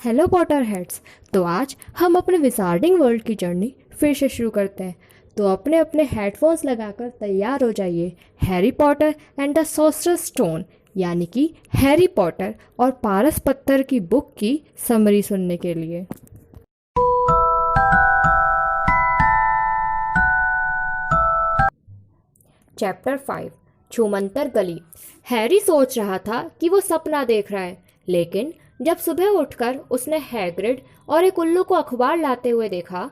Hello Potter heads. तो आज हम अपने विजार्डिंग वर्ल्ड की जर्नी फिर से शुरू करते हैं। तो अपने अपने हेडफोन्स लगाकर तैयार हो जाइए Harry Potter and the sorcerer's stone यानी कि हैरी पॉटर और पारस पत्थर की बुक की समरी सुनने के लिए। चैप्टर 5 छूमंतर गली। हैरी सोच रहा था कि वो सपना देख रहा है, लेकिन जब सुबह उठकर उसने हैग्रिड और एक उल्लू को अखबार लाते हुए देखा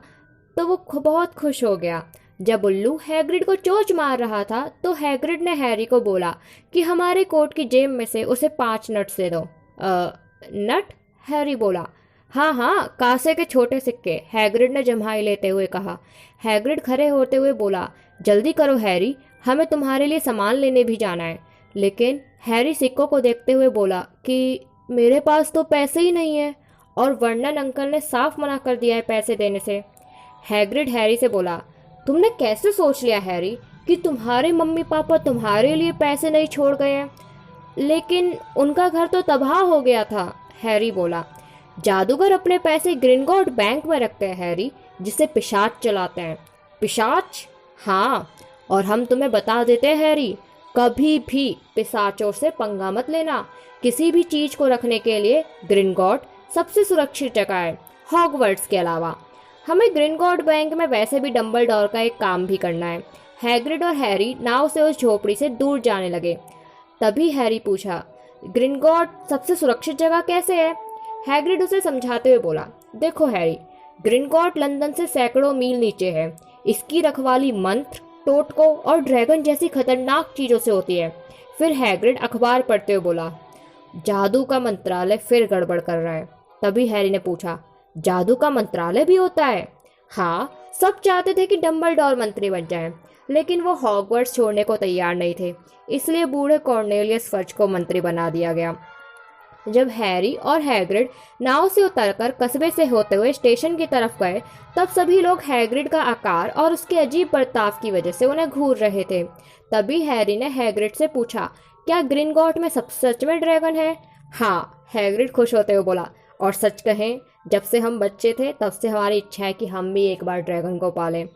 तो वो बहुत खुश हो गया। जब उल्लू हैग्रिड को चोंच मार रहा था तो हैग्रिड ने हैरी को बोला कि हमारे कोट की जेब में से उसे 5 नट्स दे दो। नट? हैरी बोला। हाँ हाँ, कासे के छोटे सिक्के, हैग्रिड ने जम्हाई लेते हुए कहा। हैग्रिड खड़े होते हुए बोला, जल्दी करो हैरी, हमें तुम्हारे लिए सामान लेने भी जाना है। लेकिन हैरी सिक्कों को देखते हुए बोला कि मेरे पास तो पैसे ही नहीं है, और वर्नन अंकल ने साफ मना कर दिया है पैसे देने से। हैग्रिड हैरी से बोला, तुमने कैसे सोच लिया हैरी कि तुम्हारे मम्मी पापा तुम्हारे लिए पैसे नहीं छोड़ गए हैं? लेकिन उनका घर तो तबाह हो गया था, हैरी बोला। जादूगर अपने पैसे ग्रिंगॉट बैंक में रखते हैं हैरी, जिसे पिशाच चलाते हैं। पिशाच? हाँ, और हम तुम्हें बता देते हैं हैरी, कभी भी पिशाचों से पंगा मत लेना। किसी भी चीज को रखने के लिए ग्रिंगॉट सबसे सुरक्षित जगह है, हॉगवर्ट्स के अलावा। हमें ग्रिंगॉट बैंक में वैसे भी डंबलडोर का एक काम भी करना है। हैग्रिड और हैरी नाव से उस झोपड़ी से दूर जाने लगे। तभी हैरी पूछा, ग्रिंगॉट सबसे सुरक्षित जगह कैसे है? हैग्रिड उसे समझाते हुए बोला, देखो हैरी, ग्रिंगॉट लंदन से सैकड़ों मील नीचे है। इसकी रखवाली मंत्र, टोटकों और ड्रैगन जैसी खतरनाक चीजों से होती है। फिर हैग्रिड अखबार पढ़ते हुए बोला, जादू का मंत्रालय फिर गड़बड़ कर रहा है। तभी हैरी ने पूछा, जादू का मंत्रालय भी होता है? हाँ, सब चाहते थे कि डंबलडोर मंत्री बन जाए, लेकिन वो हॉगवर्ट्स छोड़ने को तैयार नहीं थे। इसलिए बूढ़े कॉर्नेलियस फज को मंत्री बना दिया गया। जब हैरी और हैग्रिड नाव से उतरकर कस्बे से होते हुए स्टेशन की तरफ गए, तब सभी लोग हैग्रिड का आकार और उसके अजीब बर्ताव की वजह से उन्हें घूर रहे थे। तभी हैरी ने हैग्रिड से पूछा, क्या ग्रिंगॉट में सब सच में ड्रैगन है? हाँ, हैग्रिड खुश होते हुए बोला, और सच कहें, जब से हम बच्चे थे तब से हमारी इच्छा है कि हम भी एक बार ड्रैगन को पालें।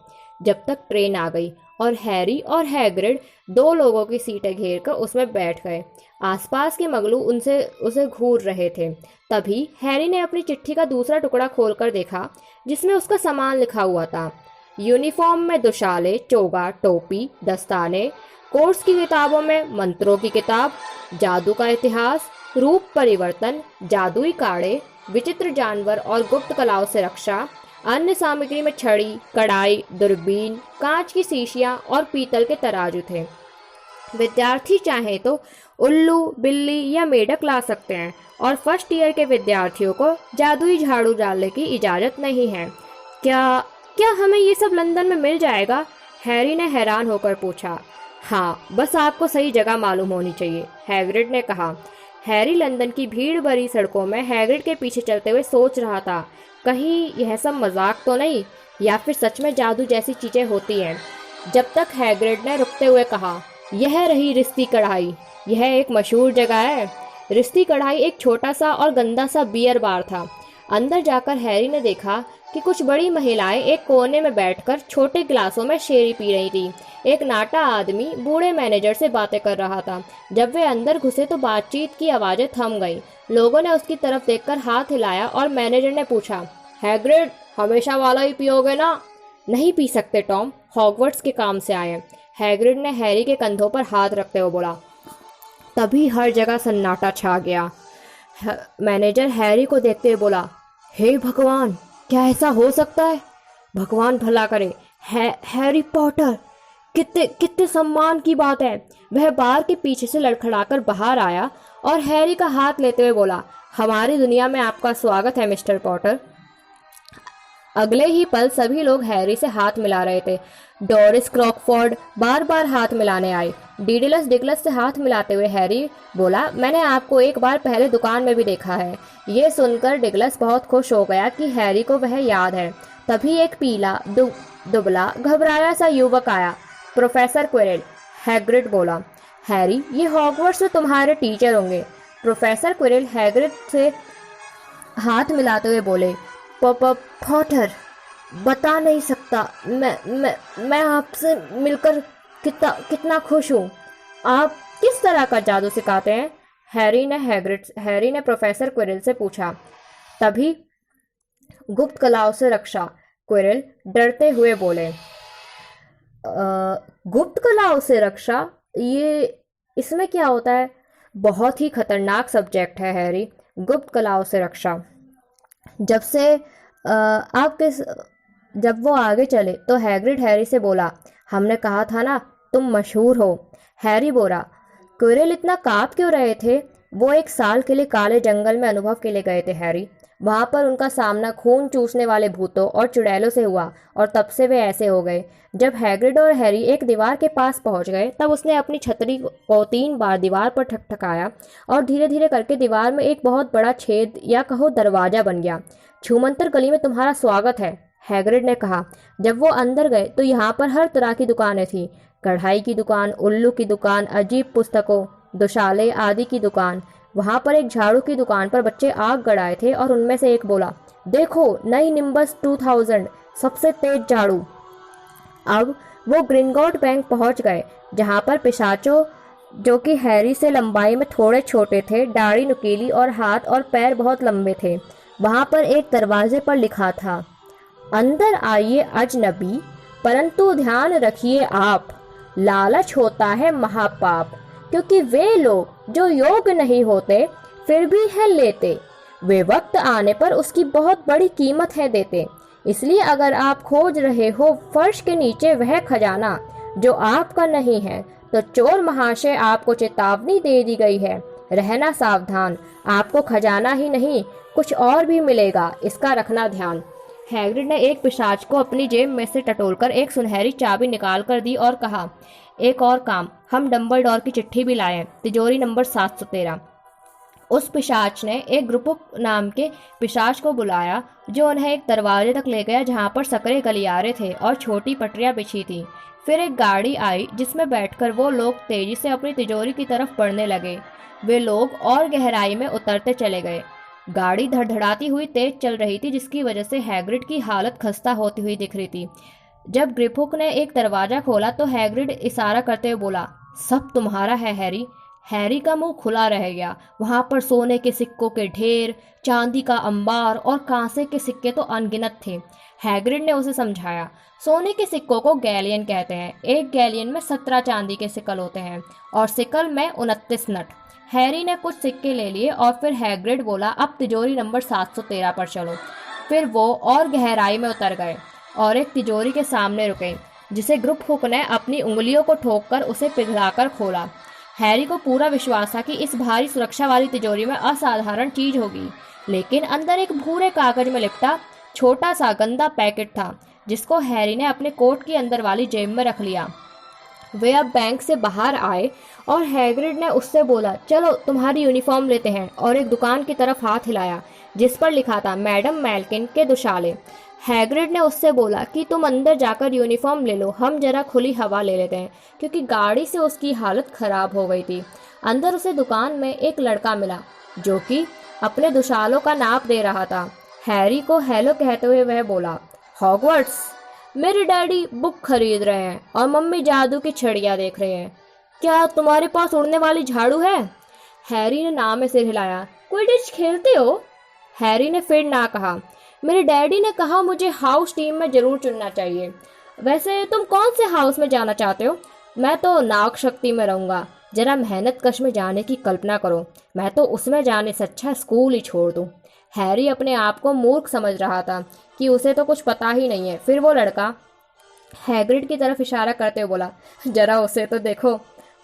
जब तक ट्रेन आ गई और हैरी और हैग्रिड 2 लोगों की सीटें घेरकर उसमें बैठ गए। आसपास के मगलू उसे घूर रहे थे। तभी हैरी ने अपनी चिट्ठी का दूसरा टुकड़ा खोलकर देखा, जिसमें उसका सामान लिखा हुआ था। यूनिफॉर्म में दुशाले, चोगा, टोपी, दस्ताने, कोर्स की किताबों में मंत्रों की किताब, जादू का इतिहास, रूप परिवर्तन, जादुई काढ़े, विचित्र जानवर और गुप्त कलाओं से रक्षा। अन्य सामग्री में छड़ी, कढ़ाई, दूरबीन, कांच की शीशियां और पीतल के तराजू थे। विद्यार्थी चाहे तो उल्लू, बिल्ली या मेढक ला सकते हैं, और फर्स्ट ईयर के विद्यार्थियों को जादुई झाड़ू डालने की इजाजत नहीं है। क्या क्या हमें ये सब लंदन में मिल जाएगा? हैरी ने हैरान होकर पूछा। हाँ, बस आपको सही जगह मालूम होनी चाहिए, हैग्रिड ने कहा। हैरी लंदन की भीड़ भरी सड़कों में हैग्रिड के पीछे चलते हुए सोच रहा था, कहीं यह सब मजाक तो नहीं, या फिर सच में जादू जैसी चीजें होती हैं। जब तक हैग्रिड ने रुकते हुए कहा, यह रही रिश्ती कढ़ाई, यह एक मशहूर जगह है। रिश्ती कढ़ाई एक छोटा सा और गंदा सा बियर बार था। अंदर जाकर हैरी ने देखा कि कुछ बड़ी महिलाएं एक कोने में बैठकर छोटे गिलासों में शेरी पी रही थी। एक नाटा आदमी बूढ़े मैनेजर से बातें कर रहा था। जब वे अंदर घुसे तो बातचीत की आवाजें थम गईं। लोगों ने उसकी तरफ देखकर हाथ हिलाया और मैनेजर ने पूछा, हैग्रिड, हमेशा वाला ही पियोगे ना? नहीं पी सकते टॉम, हॉगवर्ट्स के काम से आए हैं, हैग्रिड ने हैरी के कंधों पर हाथ रखते हुए बोला। तभी हर जगह सन्नाटा छा गया। मैनेजर हैरी को देखते हुए बोला, हे भगवान, क्या ऐसा हो सकता है? भगवान भला करे। हैरी पॉटर, कितने सम्मान की बात है। वह बार के पीछे से लड़खड़ाकर बाहर आया और हैरी का हाथ लेते हुए बोला, हमारी दुनिया में आपका स्वागत है मिस्टर पॉटर। अगले ही पल सभी लोग हैरी से हाथ मिला रहे थे। डोरिस क्रॉकफोर्ड बार बार हाथ मिलाने आई। डीडलस डिगलस से हाथ मिलाते हुए हैरी बोला, मैंने आपको एक बार पहले दुकान में भी देखा है। ये सुनकर डिगलस बहुत खुश हो गया कि हैरी को वह याद है। तभी एक पीला, दुबला, घबराया सा युवक आया। प्रोफेसर क्विरिल, हैग्रिड बोला। हैरी, ये हॉगवर्ट्स में तुम्हारे टीचर होंगे। प्रोफेसर क्विरिल हैग्रिड से हाथ मिलाते हुए बोले, पॉटर, बता नहीं सकता। मैं आपसे मिलकर कितना खुश हूँ। आप किस तरह का जादू सिखाते हैं? हैरी ने प्रोफेसर क्विरिल से पूछा। तभी गुप्त कलाओं से रक्षा, क्विरिल डरते हुए बोले। गुप्त कलाओं से रक्षा, ये इसमें क्या होता है? बहुत ही खतरनाक सब्जेक्ट है हैरी, गुप्त कलाओं से रक्षा। जब से आपके जब वो आगे चले तो हैग्रिड हैरी से बोला, हमने कहा था ना तुम मशहूर हो। हैरी बोला, क्विरिल इतना कांप क्यों रहे थे? वो 1 साल के लिए काले जंगल में अनुभव के लिए गए थे हैरी। वहां पर उनका सामना खून चूसने वाले भूतों और चुड़ैलों से हुआ और तब से वे ऐसे हो गए। जब हैग्रिड और हैरी एक दीवार के पास पहुंच गए तब उसने अपनी छतरी को 3 बार दीवार पर ठकठकाया और धीरे धीरे करके दीवार में एक बहुत बड़ा छेद या कहो दरवाजा बन गया। छूमंतर गली में तुम्हारा स्वागत है, हैग्रिड ने कहा। जब वो अंदर गए तो यहाँ पर हर तरह की दुकानें थी। कढ़ाई की दुकान, उल्लू की दुकान, अजीब पुस्तकों, दुशाले आदि की दुकान। वहां पर एक झाड़ू की दुकान पर बच्चे आग गड़ाए थे और उनमें से एक बोला, देखो नई निम्बस 2000, सबसे तेज झाड़ू। अब वो ग्रिंगॉट बैंक पहुंच गए जहां पर पिशाचों, जो कि हैरी से लंबाई में थोड़े छोटे थे, दाढ़ी नुकीली और हाथ और पैर बहुत लंबे थे। वहां पर एक दरवाजे पर लिखा था, अंदर आइए अजनबी, परंतु ध्यान रखिए आप, लालच होता है महापाप, क्योंकि वे लोग जो योग्य नहीं होते फिर भी है लेते, वे वक्त आने पर उसकी बहुत बड़ी कीमत है देते। इसलिए अगर आप खोज रहे हो फर्श के नीचे वह खजाना जो आपका नहीं है, तो चोर महाशय आपको चेतावनी दे दी गई है, रहना सावधान, आपको खजाना ही नहीं कुछ और भी मिलेगा, इसका रखना ध्यान। हैग्रिड ने एक पिशाच को अपनी जेब में से टटोलकर एक सुनहरी चाबी निकाल कर दी और कहा, एक और काम, हम डंबलडोर की चिट्ठी भी लाए, तिजोरी नंबर 713। उस पिशाच ने एक ग्रुपुक नाम के पिशाच को बुलाया जो उन्हें एक दरवाजे तक ले गया जहां पर सकरे गलियारे थे और छोटी पटरियां बिछी थी। फिर एक गाड़ी आई जिसमें बैठकर वो लोग तेजी से अपनी तिजोरी की तरफ बढ़ने लगे। वे लोग और गहराई में उतरते चले गए। गाड़ी धड़धड़ाती हुई तेज चल रही थी जिसकी वजह से हैग्रिड की हालत खस्ता होती हुई दिख रही थी। जब ग्रिपहुक ने एक दरवाजा खोला तो हैग्रिड इशारा करते हुए बोला, सब तुम्हारा है हैरी। हैरी का मुंह खुला रह गया। वहां पर सोने के सिक्कों के ढेर, चांदी का अंबार और कांसे के सिक्के तो अनगिनत थे। हैग्रिड ने उसे समझाया, सोने के सिक्कों को गैलियन कहते हैं। एक गैलियन में 17 चांदी के सिक्कल होते हैं और सिक्कल में 29 नट। हैरी ने कुछ सिक्के ले लिए और फिर हैग्रिड बोला, अब तिजोरी नंबर 713 पर चलो। फिर वो और गहराई में उतर गए और एक तिजोरी के सामने रुके जिसे ग्रिपहुक ने अपनी उंगलियों को ठोककर उसे पिघलाकर खोला। हैरी को पूरा विश्वास था कि इस भारी सुरक्षा वाली तिजोरी में असाधारण चीज होगी, लेकिन अंदर एक भूरे कागज में लिपटा छोटा सा गंदा पैकेट था जिसको हैरी ने अपने कोट की अंदर वाली जेब में रख लिया। वे अब बैंक से बाहर आए और हैग्रिड ने उससे बोला, चलो तुम्हारी यूनिफॉर्म लेते हैं, और एक दुकान की तरफ हाथ हिलाया जिस पर लिखा था मैडम मेल्किन के दुशाले। हैग्रिड ने उससे बोला कि तुम अंदर जाकर यूनिफॉर्म ले लो, हम जरा खुली हवा ले लेते हैं, क्योंकि गाड़ी से उसकी हालत खराब हो गई थी। अंदर उसे दुकान में एक लड़का मिला जो कि अपने दुशालों का नाप दे रहा था। हैरी को हेलो कहते हुए वह बोला, हॉगवर्ट्स, मेरे डैडी बुक खरीद रहे हैं और मम्मी जादू की छड़ियाँ देख रहे हैं। क्या तुम्हारे पास उड़ने वाली झाड़ू है? हैरी ने ना में सिर हिलाया। क्विडिच खेलते हो? हैरी ने फिर ना कहा। मेरे डैडी ने कहा मुझे हाउस टीम में जरूर चुनना चाहिए। वैसे तुम कौन से हाउस में जाना चाहते हो? मैं तो नाग शक्ति में रहूंगा। जरा मेहनत कश में जाने की कल्पना करो, मैं तो उसमें जाने से अच्छा स्कूल ही छोड़ दूं। हैरी अपने आप को मूर्ख समझ रहा था कि उसे तो कुछ पता ही नहीं है। फिर वो लड़का हैग्रिड की तरफ इशारा करते हुए बोला, जरा उसे तो देखो,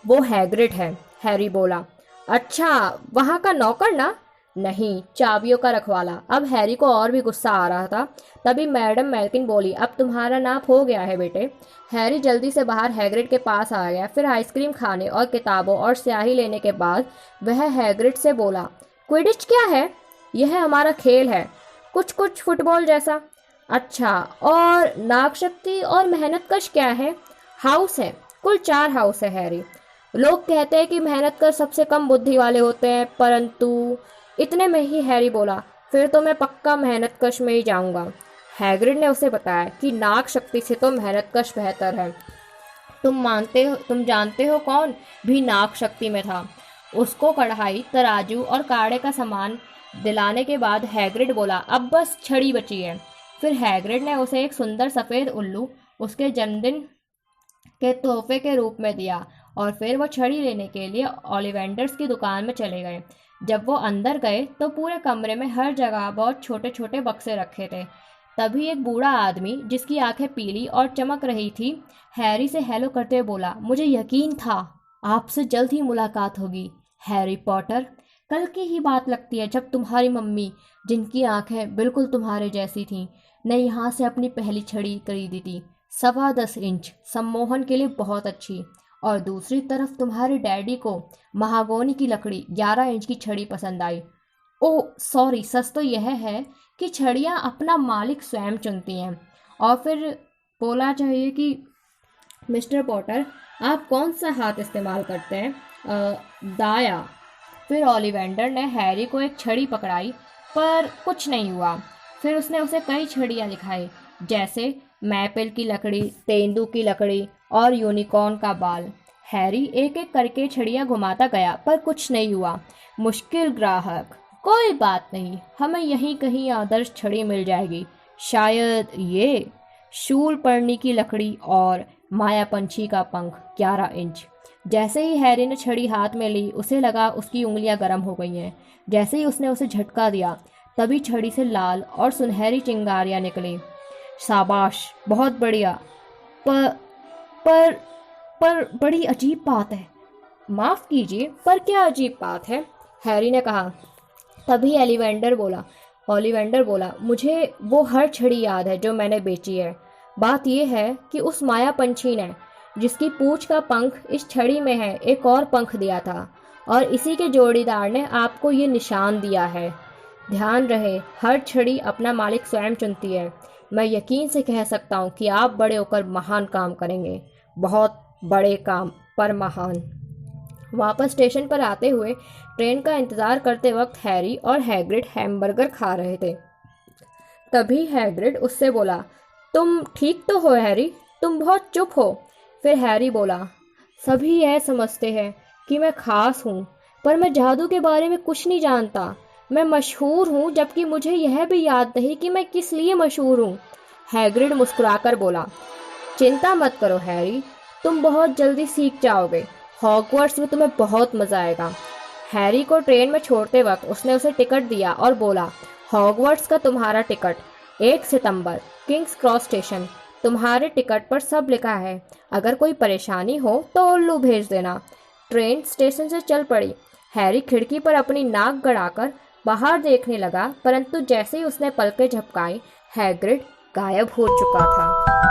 वो हैग्रिड है। हैरी बोला, अच्छा वहाँ का नौकर ना? नहीं, चाबियों का रखवाला। अब हैरी को और भी गुस्सा आ रहा था। तभी मैडम मेल्किन बोली, अब तुम्हारा नाप हो गया है बेटे। हैरी जल्दी से बाहर हैग्रिड के पास आ गया। फिर आइसक्रीम खाने और किताबों और स्याही लेने के बाद वह हैग्रिड से बोला, क्विडिच क्या है? यह हमारा खेल है, कुछ कुछ फुटबॉल जैसा। अच्छा, और नागशक्ति और मेहनतकश क्या है? हाउस है, कुल 4 हाउस है हैरी। लोग कहते हैं कि मेहनत कर सबसे कम बुद्धि वाले होते हैं, परंतु इतने में ही हैरी बोला, फिर तो मैं पक्का मेहनतकश में ही जाऊंगा। हैग्रिड ने उसे बताया कि नाक शक्ति से तो मेहनतकश बेहतर है। तुम जानते हो कौन भी नाक शक्ति में था? उसको कढ़ाई, तराजू और काढ़े का सामान दिलाने के बाद हैग्रिड बोला, अब बस छड़ी बची है। फिर हैग्रिड ने उसे एक सुंदर सफ़ेद उल्लू उसके जन्मदिन के तोहफे के रूप में दिया और फिर वो छड़ी लेने के लिए ओलिवेंडर्स की दुकान में चले गए। जब वो अंदर गए तो पूरे कमरे में हर जगह बहुत छोटे छोटे बक्से रखे थे। तभी एक बूढ़ा आदमी जिसकी आंखें पीली और चमक रही थी हैरी से हेलो करते हुए बोला, मुझे यकीन था आपसे जल्द ही मुलाकात होगी हैरी पॉटर। कल की ही बात लगती है जब तुम्हारी मम्मी, जिनकी आंखें बिल्कुल तुम्हारे जैसी थीं, ने यहाँ से अपनी पहली छड़ी खरीदी थी, 10.25 इंच, सम्मोहन के लिए बहुत अच्छी। और दूसरी तरफ तुम्हारे डैडी को महागोनी की लकड़ी 11 इंच की छड़ी पसंद आई। ओह सॉरी, सच तो यह है कि छड़ियाँ अपना मालिक स्वयं चुनती हैं। और फिर बोला चाहिए कि मिस्टर पॉटर, आप कौन सा हाथ इस्तेमाल करते हैं? दाया। फिर ओलिवेंडर ने हैरी को एक छड़ी पकड़ाई पर कुछ नहीं हुआ। फिर उसने उसे कई छड़ियाँ दिखाई, जैसे मैपल की लकड़ी, तेंदू की लकड़ी और यूनिकॉर्न का बाल। हैरी एक एक करके छड़ियाँ घुमाता गया पर कुछ नहीं हुआ। मुश्किल ग्राहक। कोई बात नहीं, हमें यहीं कहीं आदर्श छड़ी मिल जाएगी। शायद ये शूल पर्णी की लकड़ी और माया पंछी का पंख, 11 इंच। जैसे ही हैरी ने छड़ी हाथ में ली, उसे लगा उसकी उंगलियां गर्म हो गई हैं। जैसे ही उसने उसे झटका दिया, तभी छड़ी से लाल और सुनहरी चिंगारियां निकली। शाबाश, बहुत बढ़िया। पर पर पर बड़ी अजीब बात है। माफ़ कीजिए, पर क्या अजीब बात है? हैरी ने कहा। तभी ओलिवेंडर बोला, मुझे वो हर छड़ी याद है जो मैंने बेची है। बात यह है कि उस माया पंछी ने, जिसकी पूंछ का पंख इस छड़ी में है, एक और पंख दिया था और इसी के जोड़ीदार ने आपको ये निशान दिया है। ध्यान रहे, हर छड़ी अपना मालिक स्वयं चुनती है। मैं यकीन से कह सकता हूँ कि आप बड़े होकर महान काम करेंगे, बहुत बड़े काम, पर महान। वापस स्टेशन पर आते हुए ट्रेन का इंतज़ार करते वक्त हैरी और हैग्रिड हैमबर्गर खा रहे थे। तभी हैग्रिड उससे बोला, तुम ठीक तो हो हैरी? तुम बहुत चुप हो। फिर हैरी बोला, सभी यह समझते हैं कि मैं खास हूँ, पर मैं जादू के बारे में कुछ नहीं जानता। मैं मशहूर हूँ, जबकि मुझे यह भी याद नहीं कि मैं किस लिए मशहूर हूँ। हैग्रिड मुस्कुराकर बोला, चिंता मत करो हैरी, तुम बहुत जल्दी सीख जाओगे। हॉगवर्ट्स में तुम्हें बहुत मज़ा आएगा। हैरी को ट्रेन में छोड़ते वक्त उसने उसे टिकट दिया और बोला, हॉगवर्ट्स का तुम्हारा टिकट, 1 सितंबर, किंग्स क्रॉस स्टेशन। तुम्हारे टिकट पर सब लिखा है। अगर कोई परेशानी हो तो उल्लू भेज देना। ट्रेन स्टेशन से चल पड़ी। हैरी खिड़की पर अपनी नाक गड़ाकर बाहर देखने लगा, परंतु जैसे ही उसने पलकें झपकाई, हैग्रिड गायब हो चुका था।